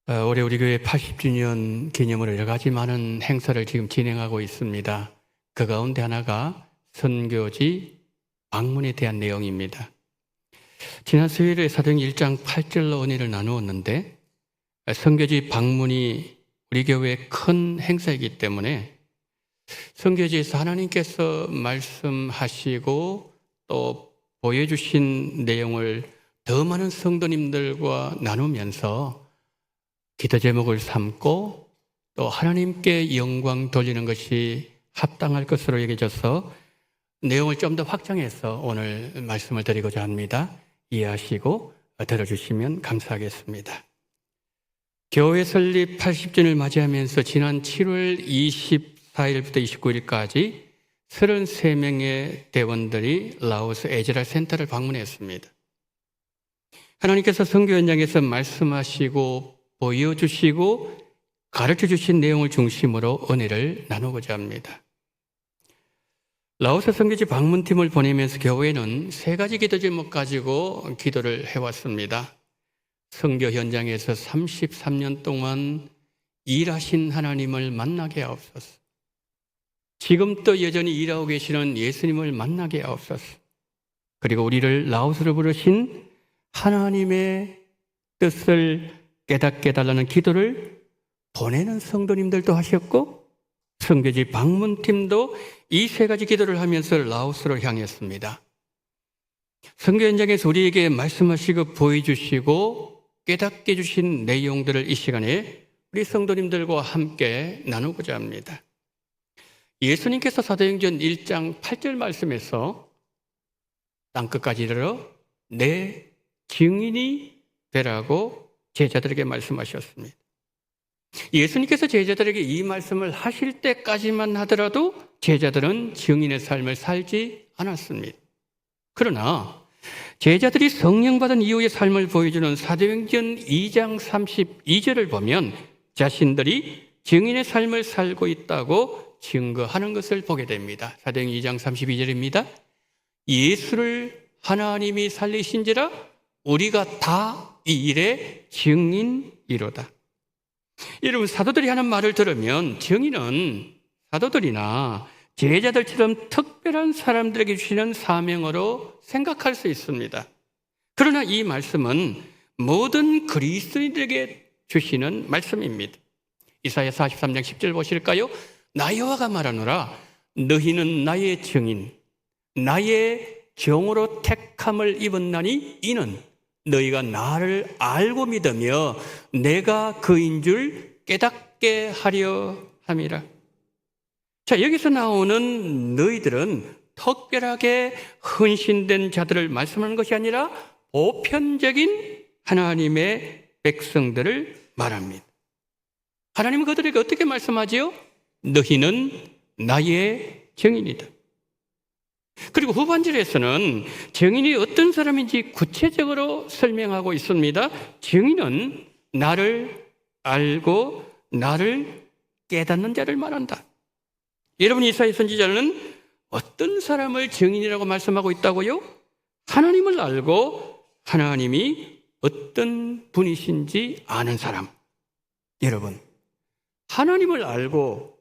올해 우리 교회 80주년 기념으로 여러 가지 많은 행사를 지금 진행하고 있습니다. 그 가운데 하나가 선교지 방문에 대한 내용입니다. 지난 수요일에 사도행전 1장 8절로 은혜를 나누었는데, 선교지 방문이 우리 교회의 큰 행사이기 때문에 선교지에서 하나님께서 말씀하시고 또 보여주신 내용을 더 많은 성도님들과 나누면서 기도 제목을 삼고 또 하나님께 영광 돌리는 것이 합당할 것으로 여겨져서 내용을 좀 더 확장해서 오늘 말씀을 드리고자 합니다. 이해하시고 들어주시면 감사하겠습니다. 교회 설립 80주년을 맞이하면서 지난 7월 24일부터 29일까지 33명의 대원들이 라오스 에즈라 센터를 방문했습니다. 하나님께서 선교 현장에서 말씀하시고 보여주시고 가르쳐주신 내용을 중심으로 은혜를 나누고자 합니다. 라오스 선교지 방문팀을 보내면서 교회는 세 가지 기도 제목 가지고 기도를 해왔습니다. 선교 현장에서 33년 동안 일하신 하나님을 만나게 하옵소서. 지금도 여전히 일하고 계시는 예수님을 만나게 하옵소서. 그리고 우리를 라오스로 부르신 하나님의 뜻을 깨닫게 해달라는 기도를 보내는 성도님들도 하셨고, 선교지 방문팀도 이 세 가지 기도를 하면서 라오스로 향했습니다. 선교 현장에서 우리에게 말씀하시고 보여주시고 깨닫게 해주신 내용들을 이 시간에 우리 성도님들과 함께 나누고자 합니다. 예수님께서 사도행전 1장 8절 말씀에서 땅끝까지 이르러 내 증인이 되라고 제자들에게 말씀하셨습니다. 예수님께서 제자들에게 이 말씀을 하실 때까지만 하더라도 제자들은 증인의 삶을 살지 않았습니다. 그러나 제자들이 성령 받은 이후의 삶을 보여주는 사도행전 2장 32절을 보면 자신들이 증인의 삶을 살고 있다고 증거하는 것을 보게 됩니다. 사도행전 2장 32절입니다. 예수를 하나님이 살리신지라 우리가 다 이 일의 증인이로다. 여러분, 사도들이 하는 말을 들으면 증인은 사도들이나 제자들처럼 특별한 사람들에게 주시는 사명으로 생각할 수 있습니다. 그러나 이 말씀은 모든 그리스도인들에게 주시는 말씀입니다. 이사야 43장 10절 보실까요? 나 여호와가 말하노라 너희는 나의 증인 나의 종으로 택함을 입었나니 이는 너희가 나를 알고 믿으며 내가 그인 줄 깨닫게 하려 함이라. 자, 여기서 나오는 너희들은 특별하게 헌신된 자들을 말씀하는 것이 아니라 보편적인 하나님의 백성들을 말합니다. 하나님은 그들에게 어떻게 말씀하지요? 너희는 나의 증인이다. 그리고 후반절에서는 증인이 어떤 사람인지 구체적으로 설명하고 있습니다. 증인은 나를 알고 나를 깨닫는 자를 말한다. 여러분, 이사야 선지자는 어떤 사람을 증인이라고 말씀하고 있다고요? 하나님을 알고 하나님이 어떤 분이신지 아는 사람. 여러분, 하나님을 알고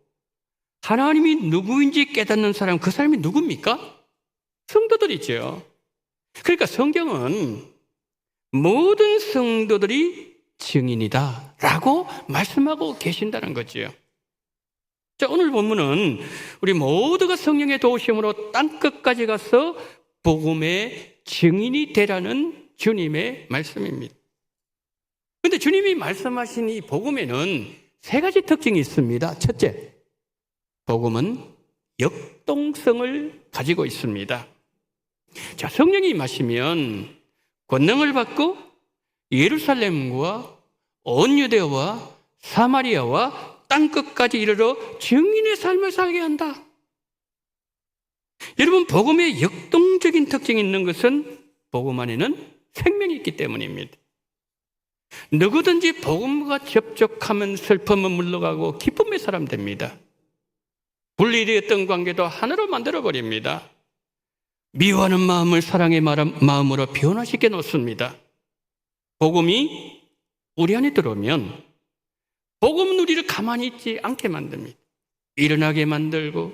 하나님이 누구인지 깨닫는 사람, 그 사람이 누굽니까? 성도들이죠. 그러니까 성경은 모든 성도들이 증인이다 라고 말씀하고 계신다는 거죠. 자, 오늘 본문은 우리 모두가 성령의 도우심으로 땅끝까지 가서 복음의 증인이 되라는 주님의 말씀입니다. 그런데 주님이 말씀하신 이 복음에는 세 가지 특징이 있습니다. 첫째, 복음은 역동성을 가지고 있습니다. 자, 성령이 임하시면 권능을 받고 예루살렘과 온 유대와 사마리아와 땅끝까지 이르러 증인의 삶을 살게 한다. 여러분, 복음의 역동적인 특징이 있는 것은 복음 안에는 생명이 있기 때문입니다. 누구든지 복음과 접촉하면 슬픔은 물러가고 기쁨의 사람 됩니다. 분리되었던 관계도 하나로 만들어버립니다. 미워하는 마음을 사랑의 마음으로 변화시켜 놓습니다. 복음이 우리 안에 들어오면 복음은 우리를 가만히 있지 않게 만듭니다. 일어나게 만들고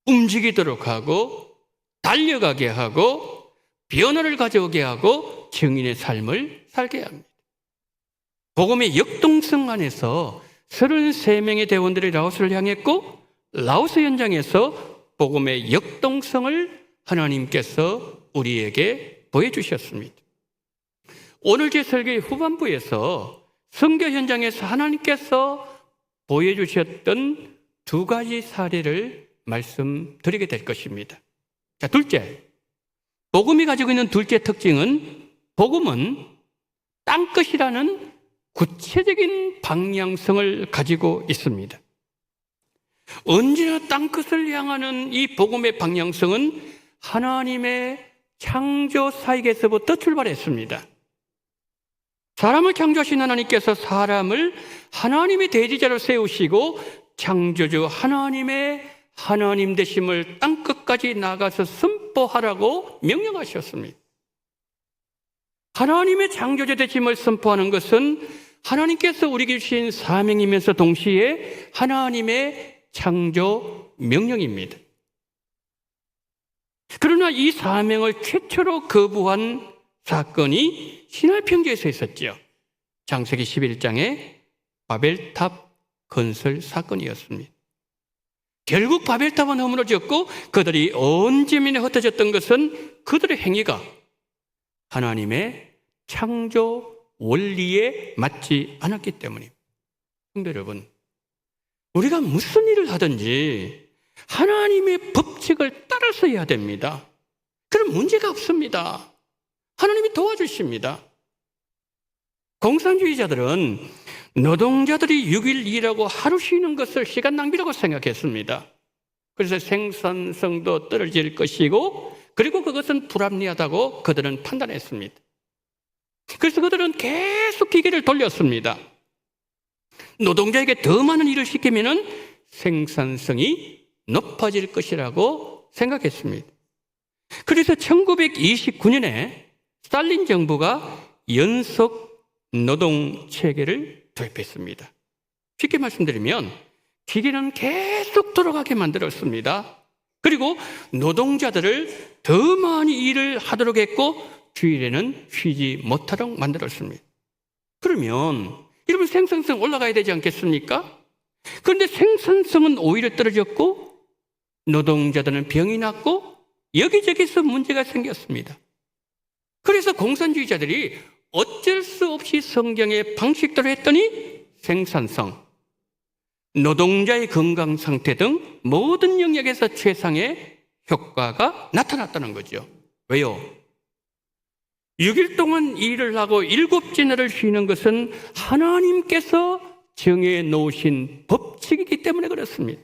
움직이도록 하고 달려가게 하고 변화를 가져오게 하고 증인의 삶을 살게 합니다. 복음의 역동성 안에서 33명의 대원들이 라오스를 향했고 라오스 현장에서 복음의 역동성을 하나님께서 우리에게 보여주셨습니다. 오늘 제 설교의 후반부에서 선교 현장에서 하나님께서 보여주셨던 두 가지 사례를 말씀드리게 될 것입니다. 자, 둘째, 복음이 가지고 있는 둘째 특징은 복음은 땅끝이라는 구체적인 방향성을 가지고 있습니다. 언제나 땅끝을 향하는 이 복음의 방향성은 하나님의 창조 사역에서부터 출발했습니다. 사람을 창조하신 하나님께서 사람을 하나님의 대리자로 세우시고 창조주 하나님의 하나님 되심을 땅끝까지 나가서 선포하라고 명령하셨습니다. 하나님의 창조주 되심을 선포하는 것은 하나님께서 우리에게 주신 사명이면서 동시에 하나님의 창조 명령입니다. 그러나 이 사명을 최초로 거부한 사건이 시나이 평지에서 있었죠. 창세기 11장의 바벨탑 건설 사건이었습니다. 결국 바벨탑은 허물어졌고 그들이 온 지면에 흩어졌던 것은 그들의 행위가 하나님의 창조 원리에 맞지 않았기 때문입니다. 성도 여러분, 우리가 무슨 일을 하든지 하나님의 법칙을 따라서 해야 됩니다. 그럼 문제가 없습니다. 하나님이 도와주십니다. 공산주의자들은 노동자들이 6일 일하고 하루 쉬는 것을 시간 낭비라고 생각했습니다. 그래서 생산성도 떨어질 것이고 그리고 그것은 불합리하다고 그들은 판단했습니다. 그래서 그들은 계속 기계를 돌렸습니다. 노동자에게 더 많은 일을 시키면 생산성이 높아질 것이라고 생각했습니다. 그래서 1929년에 스탈린 정부가 연속 노동 체계를 도입했습니다. 쉽게 말씀드리면 기계는 계속 돌아가게 만들었습니다. 그리고 노동자들을 더 많이 일을 하도록 했고 주일에는 쉬지 못하도록 만들었습니다. 그러면 여러분 생산성 올라가야 되지 않겠습니까? 그런데 생산성은 오히려 떨어졌고 노동자들은 병이 났고 여기저기서 문제가 생겼습니다. 그래서 공산주의자들이 어쩔 수 없이 성경의 방식대로 했더니 생산성, 노동자의 건강 상태 등 모든 영역에서 최상의 효과가 나타났다는 거죠. 왜요? 6일 동안 일을 하고 7째 날을 쉬는 것은 하나님께서 정해 놓으신 법칙이기 때문에 그렇습니다.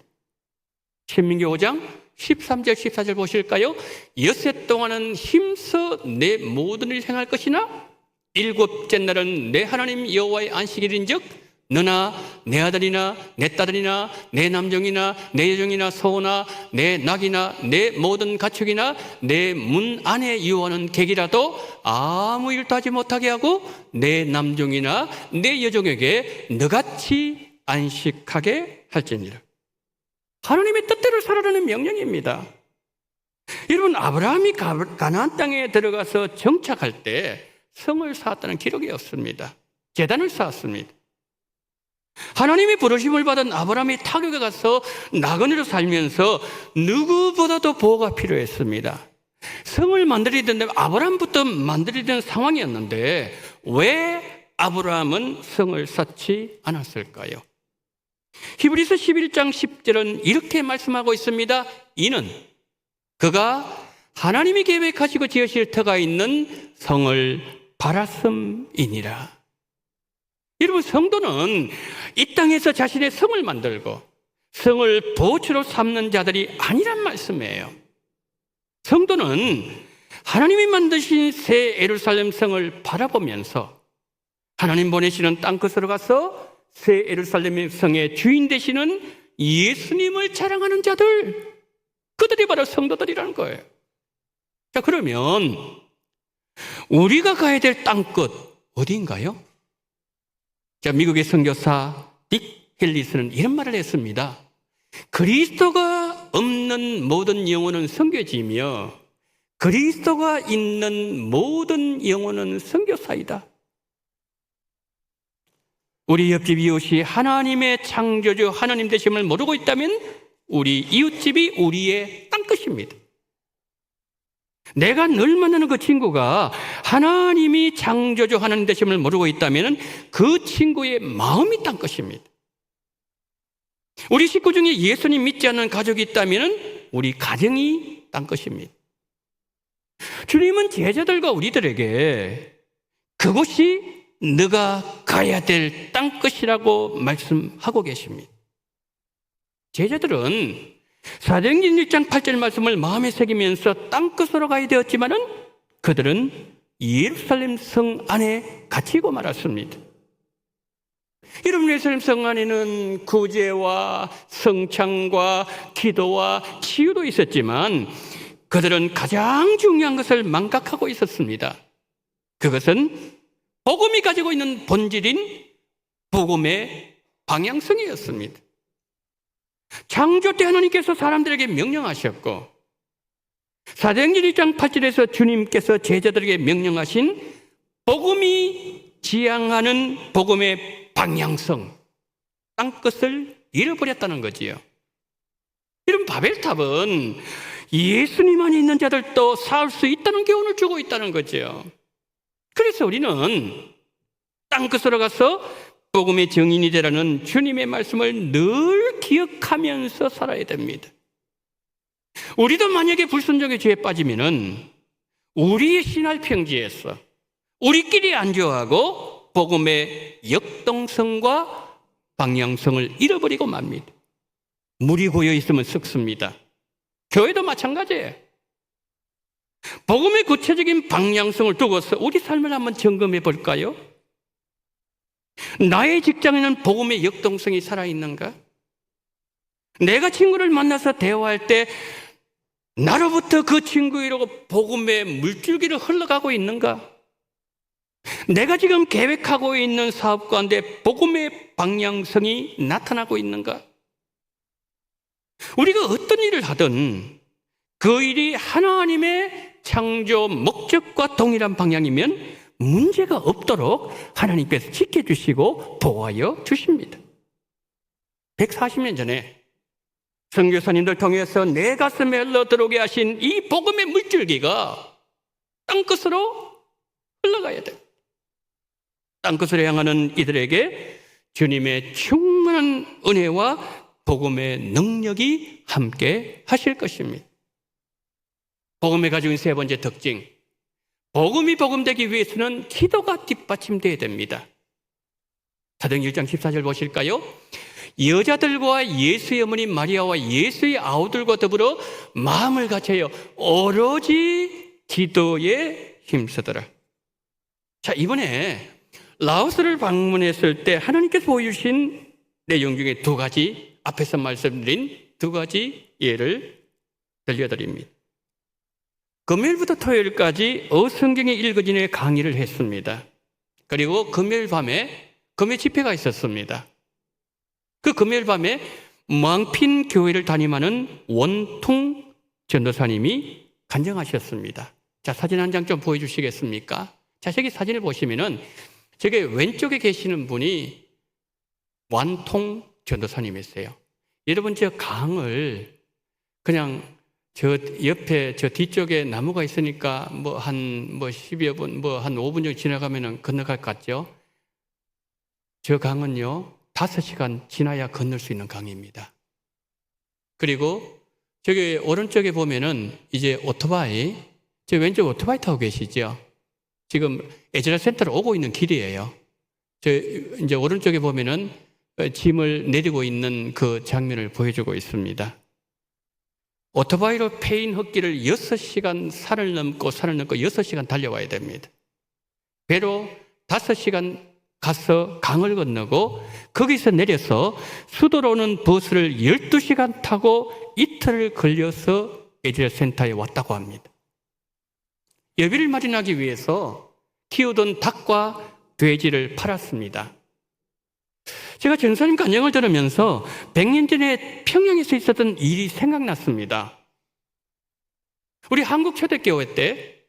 신민기 5장 13절 14절 보실까요? 엿새 동안은 힘써 내 모든 일을 행할 것이나 7째 날은 내 하나님 여호와의 안식일인즉 너나 내 아들이나 내 딸이나 내 남종이나 내 여종이나 소나 내 낙이나 내 모든 가축이나 내 문 안에 유하는 객이라도 아무 일도 하지 못하게 하고 내 남종이나 내 여종에게 너같이 안식하게 할지니라. 하나님의 뜻대로 살아라는 명령입니다. 여러분, 아브라함이 가나안 땅에 들어가서 정착할 때 성을 쌓았다는 기록이 없습니다. 제단을 쌓았습니다. 하나님의 부르심을 받은 아브라함이 타국에 가서 나그네로 살면서 누구보다도 보호가 필요했습니다. 성을 만들어야 된다면 아브라함부터 만들어야 되는 상황이었는데 왜 아브라함은 성을 쌓지 않았을까요? 히브리서 11장 10절은 이렇게 말씀하고 있습니다. 이는 그가 하나님이 계획하시고 지으실 터가 있는 성을 바랐음이니라. 여러분, 성도는 이 땅에서 자신의 성을 만들고 성을 보초로 삼는 자들이 아니란 말씀이에요. 성도는 하나님이 만드신 새 예루살렘 성을 바라보면서 하나님 보내시는 땅끝으로 가서 새 예루살렘 성의 주인 되시는 예수님을 자랑하는 자들, 그들이 바로 성도들이라는 거예요. 자, 그러면 우리가 가야 될 땅끝 어디인가요? 자, 미국의 선교사 딕 헬리스는 이런 말을 했습니다. 그리스도가 없는 모든 영혼은 선교지이며 그리스도가 있는 모든 영혼은 선교사이다. 우리 옆집 이웃이 하나님의 창조주 하나님 되심을 모르고 있다면 우리 이웃집이 우리의 땅끝입니다. 내가 늘 만나는 그 친구가 하나님이 창조주 하나님 되심을 모르고 있다면 그 친구의 마음이 땅끝입니다. 우리 식구 중에 예수님 믿지 않는 가족이 있다면 우리 가정이 땅끝입니다. 주님은 제자들과 우리들에게 그곳이 너가 가야 될 땅끝이라고 말씀하고 계십니다. 제자들은 사도행전 1장 8절 말씀을 마음에 새기면서 땅끝으로 가야 되었지만은 그들은 예루살렘 성 안에 갇히고 말았습니다. 여러분, 예루살렘 성 안에는 구제와 성창과 기도와 치유도 있었지만 그들은 가장 중요한 것을 망각하고 있었습니다. 그것은 복음이 가지고 있는 본질인 복음의 방향성이었습니다. 창조 때 하나님께서 사람들에게 명령하셨고 사도행전 1장 8절에서 주님께서 제자들에게 명령하신 복음이 지향하는 복음의 방향성, 땅끝을 잃어버렸다는 거지요. 이런 바벨탑은 예수님 안에 있는 자들도 살 수 있다는 교훈을 주고 있다는 거죠. 그래서 우리는 땅끝으로 가서 복음의 증인이 되라는 주님의 말씀을 늘 기억하면서 살아야 됩니다. 우리도 만약에 불순종의 죄에 빠지면은 우리의 신할 평지에서 우리끼리 안주하고 복음의 역동성과 방향성을 잃어버리고 맙니다. 물이 고여 있으면 썩습니다. 교회도 마찬가지예요. 복음의 구체적인 방향성을 두고서 우리 삶을 한번 점검해 볼까요? 나의 직장에는 복음의 역동성이 살아있는가? 내가 친구를 만나서 대화할 때 나로부터 그 친구에게 복음의 물줄기를 흘러가고 있는가? 내가 지금 계획하고 있는 사업 가운데 복음의 방향성이 나타나고 있는가? 우리가 어떤 일을 하든 그 일이 하나님의 창조 목적과 동일한 방향이면 문제가 없도록 하나님께서 지켜주시고 보호하여 주십니다. 140년 전에 선교사님들 통해서 내 가슴에 흘러들어오게 하신 이 복음의 물줄기가 땅끝으로 흘러가야 돼요. 땅끝으로 향하는 이들에게 주님의 충만한 은혜와 복음의 능력이 함께 하실 것입니다. 복음이 가지고 있는 세 번째 특징, 복음이 복음되기 위해서는 기도가 뒷받침되어야 됩니다. 사도행전 1장 14절 보실까요? 여자들과 예수의 어머니 마리아와 예수의 아우들과 더불어 마음을 같이하여 오로지 기도에 힘쓰더라. 자, 이번에 라오스를 방문했을 때 하나님께서 보여주신 내용 중에 두 가지, 앞에서 말씀드린 두 가지 예를 들려드립니다. 금요일부터 토요일까지 어성경의 읽어지는 강의를 했습니다. 그리고 금요일 밤에 금요 집회가 있었습니다. 그 금요일 밤에 망핀 교회를 담임하는 원통 전도사님이 간증하셨습니다. 자, 사진 한 장 좀 보여주시겠습니까? 자, 저기 사진을 보시면은 저기 왼쪽에 계시는 분이 완통 전도사님이세요. 여러분, 저 강을 그냥 저 옆에 저 뒤쪽에 나무가 있으니까 한 10여 분, 한 5분 정도 지나가면은 건너갈 것 같죠? 저 강은요, 5시간 지나야 건널 수 있는 강입니다. 그리고 저기 오른쪽에 보면은 이제 오토바이, 저 왼쪽 오토바이 타고 계시죠? 지금 에즈라 센터로 오고 있는 길이에요. 저 이제 오른쪽에 보면은 짐을 내리고 있는 그 장면을 보여주고 있습니다. 오토바이로 패인 흙길을 6시간 산을 넘고 6시간 달려와야 됩니다. 배로 5시간 가서 강을 건너고 거기서 내려서 수도로 오는 버스를 12시간 타고 이틀을 걸려서 에즈라 센터에 왔다고 합니다. 여비를 마련하기 위해서 키우던 닭과 돼지를 팔았습니다. 제가 전사님 간증을 들으면서 100년 전에 평양에서 있었던 일이 생각났습니다. 우리 한국 초대교회 때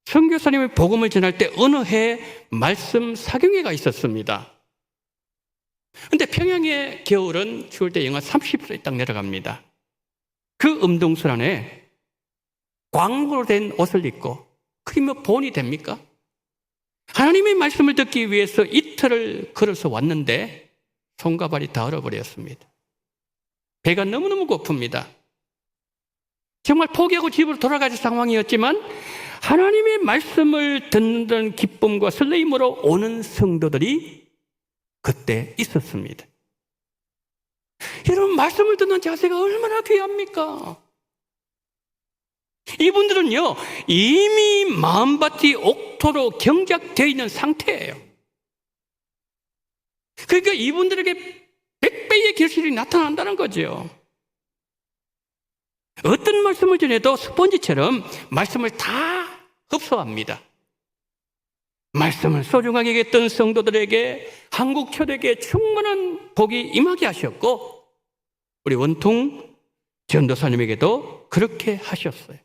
선교사님의 복음을 전할 때 어느 해 말씀 사경회가 있었습니다. 근데 평양의 겨울은 추울 때 영하 30도에 딱 내려갑니다. 그 음동설 안에 광으로 된 옷을 입고, 그게 뭐 본이 됩니까? 하나님의 말씀을 듣기 위해서 이틀을 걸어서 왔는데 손과 발이 다 얼어버렸습니다. 배가 너무너무 고픕니다. 정말 포기하고 집으로 돌아가는 상황이었지만 하나님의 말씀을 듣는 기쁨과 설레임으로 오는 성도들이 그때 있었습니다. 여러분, 말씀을 듣는 자세가 얼마나 귀합니까? 이분들은요, 이미 마음밭이 옥토로 경작되어 있는 상태예요. 그러니까 이분들에게 100배의 결실이 나타난다는 거죠. 어떤 말씀을 전해도 스펀지처럼 말씀을 다 흡수합니다. 말씀을 소중하게 여겼던 성도들에게, 한국 초대교회에 충만한 복이 임하게 하셨고, 우리 원통 전도사님에게도 그렇게 하셨어요.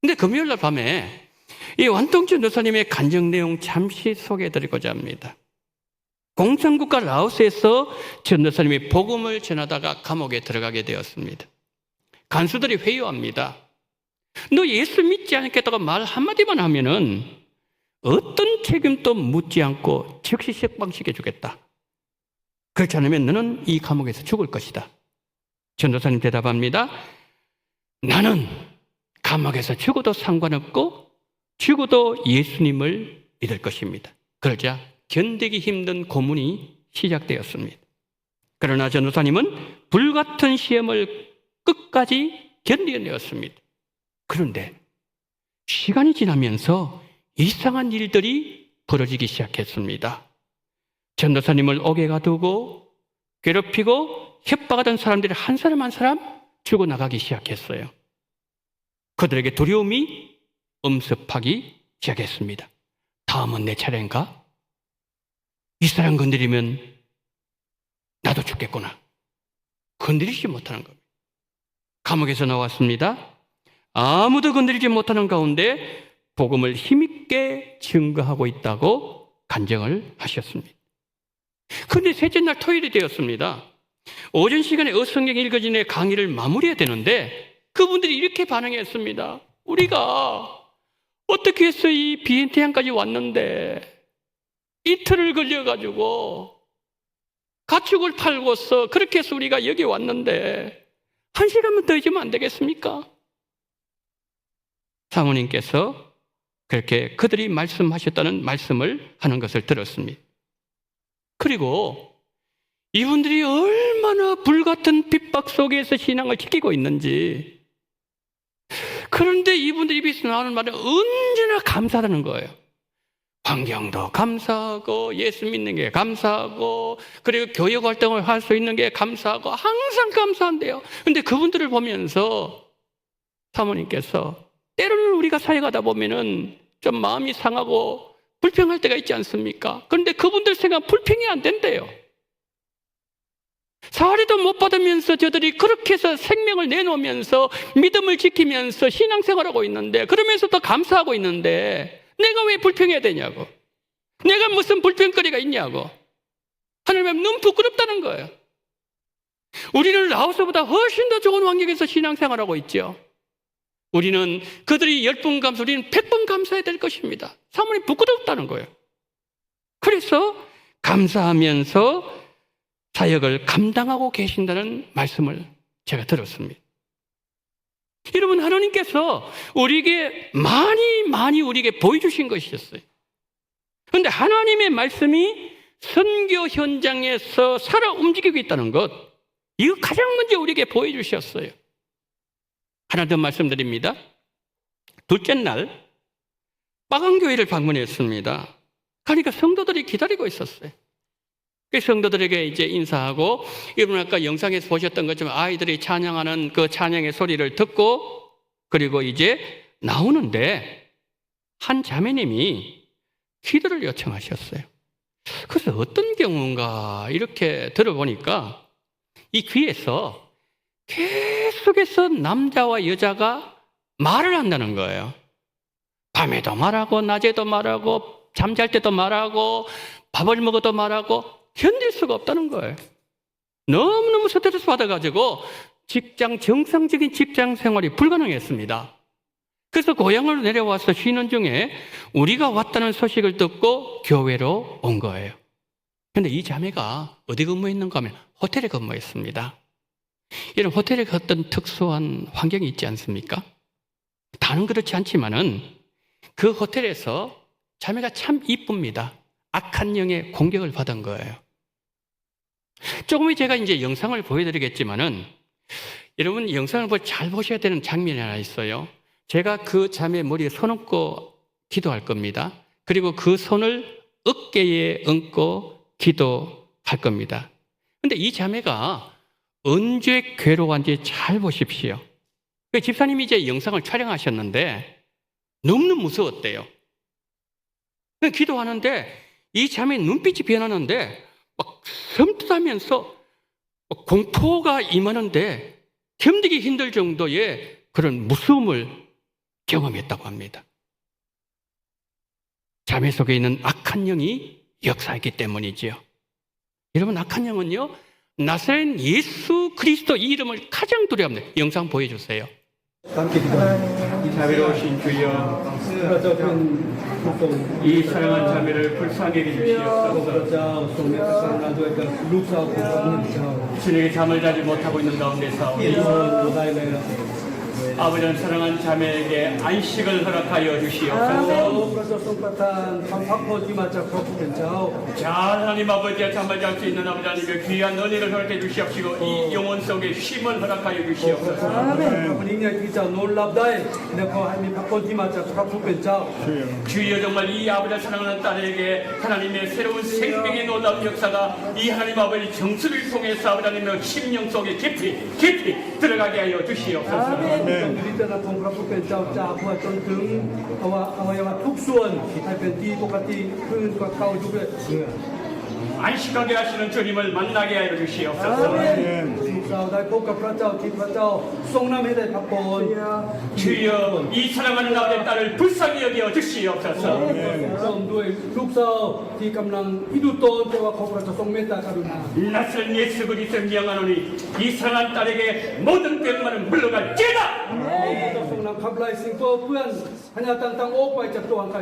근데 금요일날 밤에 이 원통 전도사님의 간증 내용 잠시 소개해드리고자 합니다. 공산국가 라오스에서 전도사님이 복음을 전하다가 감옥에 들어가게 되었습니다. 간수들이 회유합니다. 너 예수 믿지 않겠다고 말 한마디만 하면은 어떤 책임도 묻지 않고 즉시 석방시켜 주겠다. 그렇지 않으면 너는 이 감옥에서 죽을 것이다. 전도사님 대답합니다. 나는 감옥에서 죽어도 상관없고 죽어도 예수님을 믿을 것입니다. 그러자 견디기 힘든 고문이 시작되었습니다. 그러나 전도사님은 불같은 시험을 끝까지 견뎌내었습니다. 그런데 시간이 지나면서 이상한 일들이 벌어지기 시작했습니다. 전도사님을 옥에 가두고 괴롭히고 협박하던 사람들이 한 사람 한 사람 죽어나가기 시작했어요. 그들에게 두려움이 엄습하기 시작했습니다. 다음은 내 차례인가? 이 사람 건드리면 나도 죽겠구나. 건드리지 못하는 겁니다. 감옥에서 나왔습니다. 아무도 건드리지 못하는 가운데 복음을 힘있게 증거하고 있다고 간증을 하셨습니다. 그런데 셋째 날 토요일이 되었습니다. 오전 시간에 성경 읽어진의 강의를 마무리해야 되는데 그분들이 이렇게 반응했습니다. 우리가 어떻게 해서 이 비엔티안까지 왔는데 이틀을 걸려가지고 가축을 팔고서 그렇게 해서 우리가 여기 왔는데 1시간만 더 있으면 안 되겠습니까? 사모님께서 그렇게 그들이 말씀하셨다는 말씀을 하는 것을 들었습니다. 그리고 이분들이 얼마나 불같은 핍박 속에서 신앙을 지키고 있는지, 그런데 이분들 입에서 나오는 말은 언제나 감사하다는 거예요. 환경도 감사하고 예수 믿는 게 감사하고 그리고 교육 활동을 할 수 있는 게 감사하고 항상 감사한데요. 그런데 그분들을 보면서 사모님께서 때로는 우리가 살아가다 보면은 좀 마음이 상하고 불평할 때가 있지 않습니까? 그런데 그분들 생각 불평이 안 된대요. 사리도 못 받으면서 저들이 그렇게 해서 생명을 내놓으면서 믿음을 지키면서 신앙생활하고 있는데, 그러면서도 감사하고 있는데 내가 왜 불평해야 되냐고, 내가 무슨 불평거리가 있냐고 하나님 너무 부끄럽다는 거예요. 우리는 라오스보다 훨씬 더 좋은 환경에서 신앙생활하고 있죠. 우리는 그들이 10번 감사, 우리는 100번 감사해야 될 것입니다. 사모님 부끄럽다는 거예요. 그래서 감사하면서 사역을 감당하고 계신다는 말씀을 제가 들었습니다. 여러분, 하나님께서 우리에게 많이 우리에게 보여주신 것이었어요. 그런데 하나님의 말씀이 선교 현장에서 살아 움직이고 있다는 것, 이거 가장 먼저 우리에게 보여주셨어요. 하나 더 말씀드립니다. 둘째 날 빠강교회를 방문했습니다. 그러니까 성도들이 기다리고 있었어요. 그 성도들에게 이제 인사하고, 여러분 아까 영상에서 보셨던 것처럼 아이들이 찬양하는 그 찬양의 소리를 듣고 그리고 이제 나오는데 한 자매님이 기도를 요청하셨어요. 그 그래서 어떤 경우인가 이렇게 들어보니까 이 귀에서 계속해서 남자와 여자가 말을 한다는 거예요. 밤에도 말하고 낮에도 말하고 잠잘 때도 말하고 밥을 먹어도 말하고 견딜 수가 없다는 거예요. 너무너무 스트레스 받아가지고 정상적인 직장 생활이 불가능했습니다. 그래서 고향으로 내려와서 쉬는 중에 우리가 왔다는 소식을 듣고 교회로 온 거예요. 그런데 이 자매가 어디 근무했는가 하면 호텔에 근무했습니다. 이런 호텔에 어떤 특수한 환경이 있지 않습니까? 다는 그렇지 않지만은 그 호텔에서 자매가 참 이쁩니다. 악한 영의 공격을 받은 거예요. 조금 제가 이제 영상을 보여드리겠지만은 여러분 영상을 잘 보셔야 되는 장면이 하나 있어요. 제가 그 자매 머리에 손 얹고 기도할 겁니다. 그리고 그 손을 어깨에 얹고 기도할 겁니다. 그런데 이 자매가 언제 괴로워한지 잘 보십시오. 집사님이 이제 영상을 촬영하셨는데 너무너무 무서웠대요. 기도하는데 이 자매 눈빛이 변하는데 막 섬뜩하면서 공포가 임하는데 견디기 힘들 정도의 그런 무서움을 경험했다고 합니다. 자매 속에 있는 악한 영이 역사했기 때문이지요. 여러분, 악한 영은요, 나사렛 예수 그리스도 이름을 가장 두려워합니다. 영상 보여주세요. 자비로우신 주여, 이 사랑한 자매를 불쌍히 여기주시옵소서. 저녁에 잠을 자지 못하고 있는 가운데 사오니 아버지는 사랑한 자매에게 안식을 허락하여 주시옵소서. 자, 하나님 아버지와 잠을 잘 수 있는 아버지 하나님의 귀한 은혜를 허락해 주시옵시고 이 영혼 속에 쉼을 허락하여 주시옵소서. 주여, 정말 이 아버지를 사랑하는 딸에게 하나님의 새로운 생명의 놀라운 역사가 이 하나님 아버지 정수를 통해서 아버지 하나님의 심령 속에 깊이 들어가게 하여 주시옵소서. 안식하게 하시는 주님을 만나게 하여 주시옵소서. 주여, 이 사랑하는 아버지의 딸을 불쌍히 여겨 주시옵소서. 낯선 예수 그리스도를 명하노니 이 사랑하는 딸에게 모든 병만은 물러갈지어다.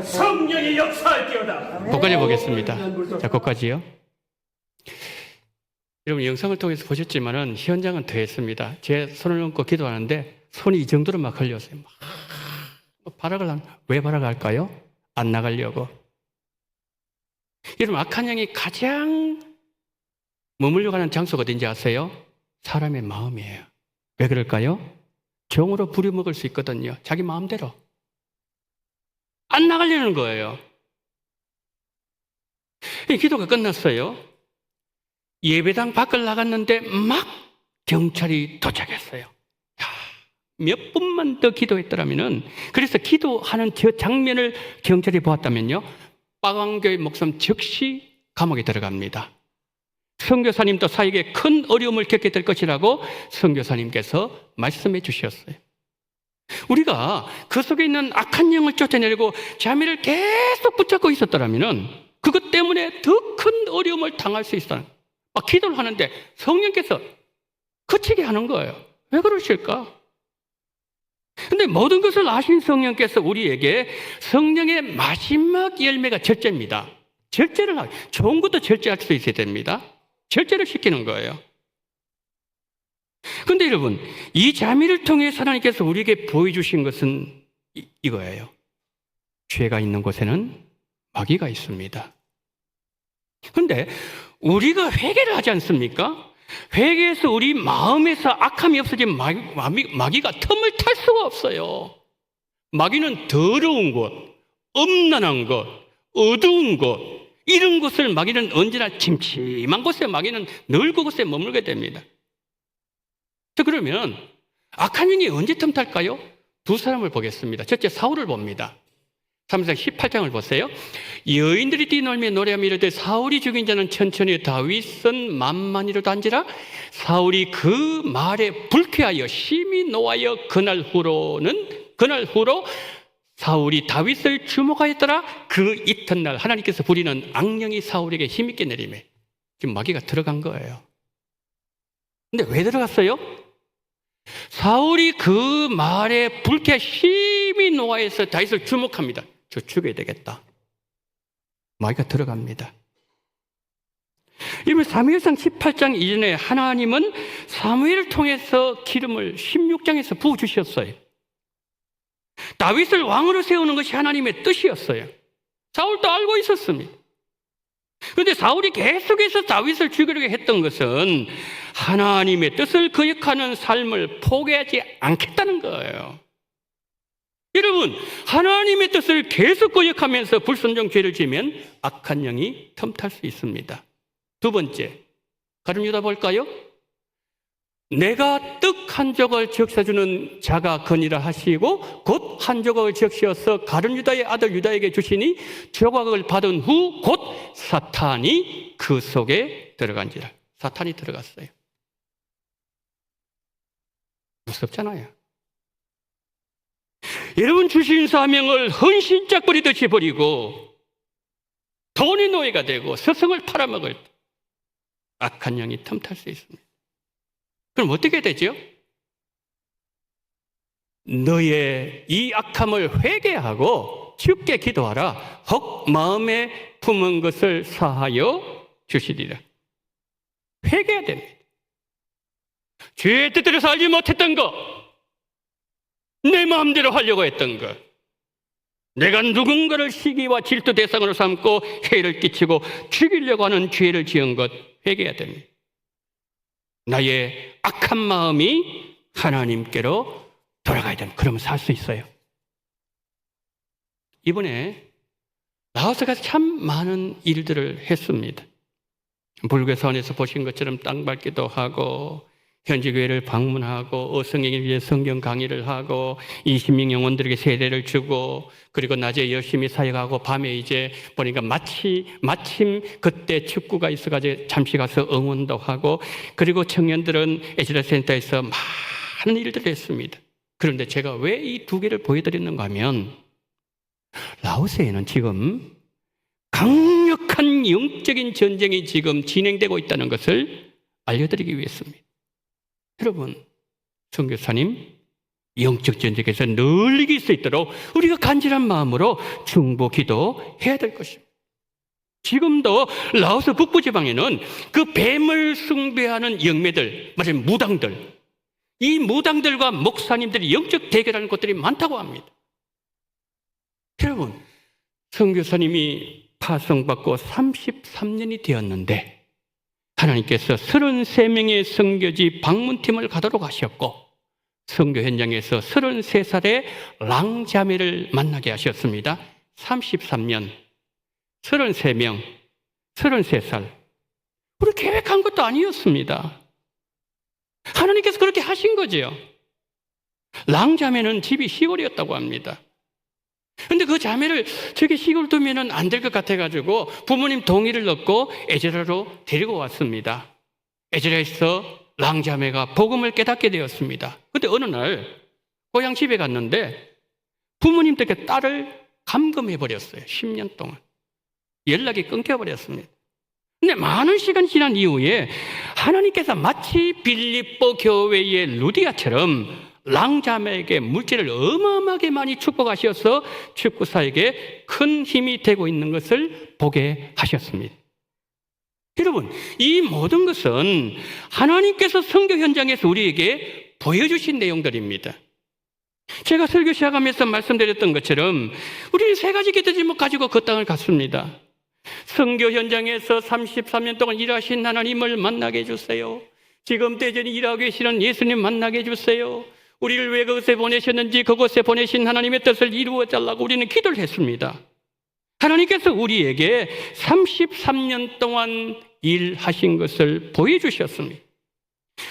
성령이 역사할지어다. 거기까지 보겠습니다. 자, 거기까지요. 여러분 영상을 통해서 보셨지만은 현장은 더했습니다. 제 손을 얹고 기도하는데 손이 이 정도로 막 흘렸어요. 왜 발악할까요? 안 나가려고. 여러분, 악한 영이 가장 머물려고 하는 장소가 어딘지 아세요? 사람의 마음이에요. 왜 그럴까요? 정으로 부려먹을 수 있거든요. 자기 마음대로. 안 나가려는 거예요. 이 기도가 끝났어요. 예배당 밖을 나갔는데 막 경찰이 도착했어요. 몇 분만 더 기도했더라면은, 그래서 기도하는 저 장면을 경찰이 보았다면요, 빠광교회 목사님 즉시 감옥에 들어갑니다. 선교사님도 사에게 큰 어려움을 겪게 될 것이라고 선교사님께서 말씀해 주셨어요. 우리가 그 속에 있는 악한 영을 쫓아내려고 자매를 계속 붙잡고 있었더라면은 그것 때문에 더 큰 어려움을 당할 수 있어요. 막 기도를 하는데 성령께서 그치게 하는 거예요. 왜 그러실까? 근데 모든 것을 아신 성령께서 우리에게 성령의 마지막 열매가 절제입니다. 좋은 것도 절제할 수 있어야 됩니다. 절제를 시키는 거예요. 그런데 여러분, 이 자매를 통해 하나님께서 우리에게 보여주신 것은 이거예요. 죄가 있는 곳에는 마귀가 있습니다. 그런데 우리가 회개를 하지 않습니까? 회개해서 우리 마음에서 악함이 없어진 마귀가 틈을 탈 수가 없어요. 마귀는 더러운 곳, 음란한 곳, 어두운 곳, 이런 곳을 마귀는 언제나 침침한 곳에 마귀는 늘 그곳에 머물게 됩니다. 그러면 악한 영이 언제 틈탈까요? 두 사람을 보겠습니다. 첫째, 사울을 봅니다. 사무엘상 18장을 보세요. 여인들이 뛰놀며 노래하며 이르되 사울이 죽인 자는 천천히 다윗은 만만히로도 안지라 사울이 그 말에 불쾌하여 심히 노하여 그날 후로 사울이 다윗을 주목하였더라. 그 이튿날 하나님께서 부리는 악령이 사울에게 힘있게 내리매 지금 마귀가 들어간 거예요. 근데 왜 들어갔어요? 사울이 그 말에 불쾌 심히 노하여서 다윗을 주목합니다. 저 죽여야 되겠다. 마귀가 들어갑니다. 이번 사무엘상 18장 이전에 하나님은 사무엘을 통해서 기름을 16장에서 부어주셨어요. 다윗을 왕으로 세우는 것이 하나님의 뜻이었어요. 사울도 알고 있었습니다. 그런데 사울이 계속해서 다윗을 죽이려고 했던 것은 하나님의 뜻을 거역하는 삶을 포기하지 않겠다는 거예요. 여러분, 하나님의 뜻을 계속 거역하면서 불순종 죄를 지으면 악한 영이 틈탈 수 있습니다. 두 번째, 가룟 유다 볼까요? 내가 떡 한 조각을 적셔주는 자가 거니라 하시고 곧 한 조각을 적셔서 가룟 유다의 아들 유다에게 주시니 조각을 받은 후 곧 사탄이 그 속에 들어간지라. 사탄이 들어갔어요. 무섭잖아요. 여러분 주신 사명을 헌신짝 버리듯이 버리고 돈의 노예가 되고 스승을 팔아먹을 때 악한 영이 틈탈 수 있습니다. 그럼 어떻게 되죠? 너의 이 악함을 회개하고 주께 기도하라. 혹 마음에 품은 것을 사하여 주시리라. 회개해야 됩니다. 죄의 뜻대로 살지 못했던 것, 내 마음대로 하려고 했던 것, 내가 누군가를 시기와 질투 대상으로 삼고 해를 끼치고 죽이려고 하는 죄를 지은 것 회개해야 됩니다. 나의 악한 마음이 하나님께로 돌아가야 됩니다. 그러면 살 수 있어요. 이번에 라오스가 참 많은 일들을 했습니다. 불교사원에서 보신 것처럼 땅 밟기도 하고 현지교회를 방문하고 어성에게 위해 성경 강의를 하고 20명 영혼들에게 세례를 주고 그리고 낮에 열심히 사역하고 밤에 이제 보니까 마침 그때 축구가 있어가지고 잠시 가서 응원도 하고 그리고 청년들은 에즈라 센터에서 많은 일들을 했습니다. 그런데 제가 왜 이 두 개를 보여드리는가 하면 라오스에는 지금 강력한 영적인 전쟁이 지금 진행되고 있다는 것을 알려드리기 위해서입니다. 여러분, 선교사님, 영적 전쟁에서 늘 이길 수 있도록 우리가 간절한 마음으로 중보 기도해야 될 것입니다. 지금도 라오스 북부 지방에는 그 뱀을 숭배하는 영매들, 말하자면 무당들, 이 무당들과 목사님들이 영적 대결하는 곳들이 많다고 합니다. 여러분, 선교사님이 파송받고 33년이 되었는데 하나님께서 33명의 선교지 방문팀을 가도록 하셨고 선교 현장에서 33살의 랑자매를 만나게 하셨습니다. 33년, 33명, 33살. 우리 계획한 것도 아니었습니다. 하나님께서 그렇게 하신 거죠. 랑자매는 집이 시골이었다고 합니다. 근데 그 자매를 저기 시골 두면은 안 될 것 같아가지고 부모님 동의를 얻고 에즈라로 데리고 왔습니다. 에즈라에서 랑자매가 복음을 깨닫게 되었습니다. 근데 어느 날 고향 집에 갔는데 부모님 댁에 딸을 감금해버렸어요. 10년 동안. 연락이 끊겨버렸습니다. 근데 많은 시간 지난 이후에 하나님께서 마치 빌립보 교회의 루디아처럼 랑자매에게 물질을 어마어마하게 많이 축복하셔서 축구사에게 큰 힘이 되고 있는 것을 보게 하셨습니다. 여러분, 이 모든 것은 하나님께서 선교 현장에서 우리에게 보여주신 내용들입니다. 제가 설교 시작하면서 말씀드렸던 것처럼 우리는 세 가지 기도 제목 가지고 그 땅을 갔습니다. 선교 현장에서 33년 동안 일하신 하나님을 만나게 해주세요. 지금 대전에 일하고 계시는 예수님 만나게 해주세요. 우리를 왜 그곳에 보내셨는지 그곳에 보내신 하나님의 뜻을 이루어 달라고 우리는 기도를 했습니다. 하나님께서 우리에게 33년 동안 일하신 것을 보여주셨습니다.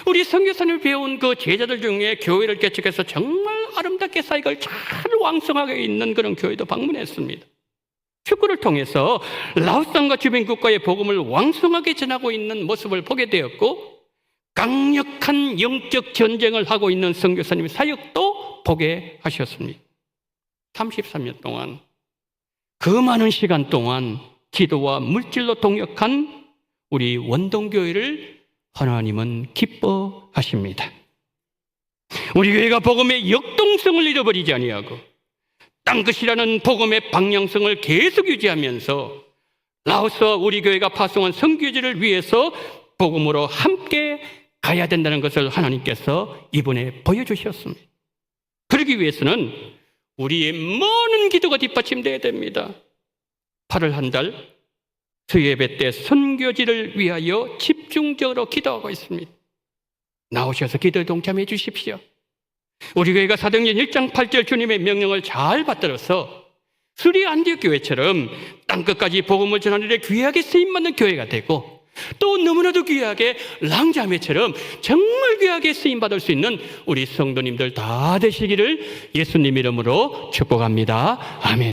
우리 선교사님을 배운 그 제자들 중에 교회를 개척해서 정말 아름답게 사역을 잘 왕성하게 있는 그런 교회도 방문했습니다. 축구를 통해서 라오스과 주변 국가의 복음을 왕성하게 전하고 있는 모습을 보게 되었고, 강력한 영적 전쟁을 하고 있는 선교사님의 사역도 보게 하셨습니다. 33년 동안, 그 많은 시간 동안 기도와 물질로 동역한 우리 원동교회를 하나님은 기뻐하십니다. 우리 교회가 복음의 역동성을 잃어버리지 아니하고 땅끝이라는 복음의 방향성을 계속 유지하면서 라오스와 우리 교회가 파송한 선교지를 위해서 복음으로 함께 가야 된다는 것을 하나님께서 이번에 보여주셨습니다. 그러기 위해서는 우리의 많은 기도가 뒷받침되어야 됩니다. 8월 한 달 수요예배 때 선교지를 위하여 집중적으로 기도하고 있습니다. 나오셔서 기도에 동참해 주십시오. 우리 교회가 사도행전 1장 8절 주님의 명령을 잘 받들어서 수리 안디옥 교회처럼 땅끝까지 복음을 전하는 데 귀하게 쓰임받는 교회가 되고, 또 너무나도 귀하게 랑자매처럼 정말 귀하게 쓰임받을 수 있는 우리 성도님들 다 되시기를 예수님 이름으로 축복합니다. 아멘.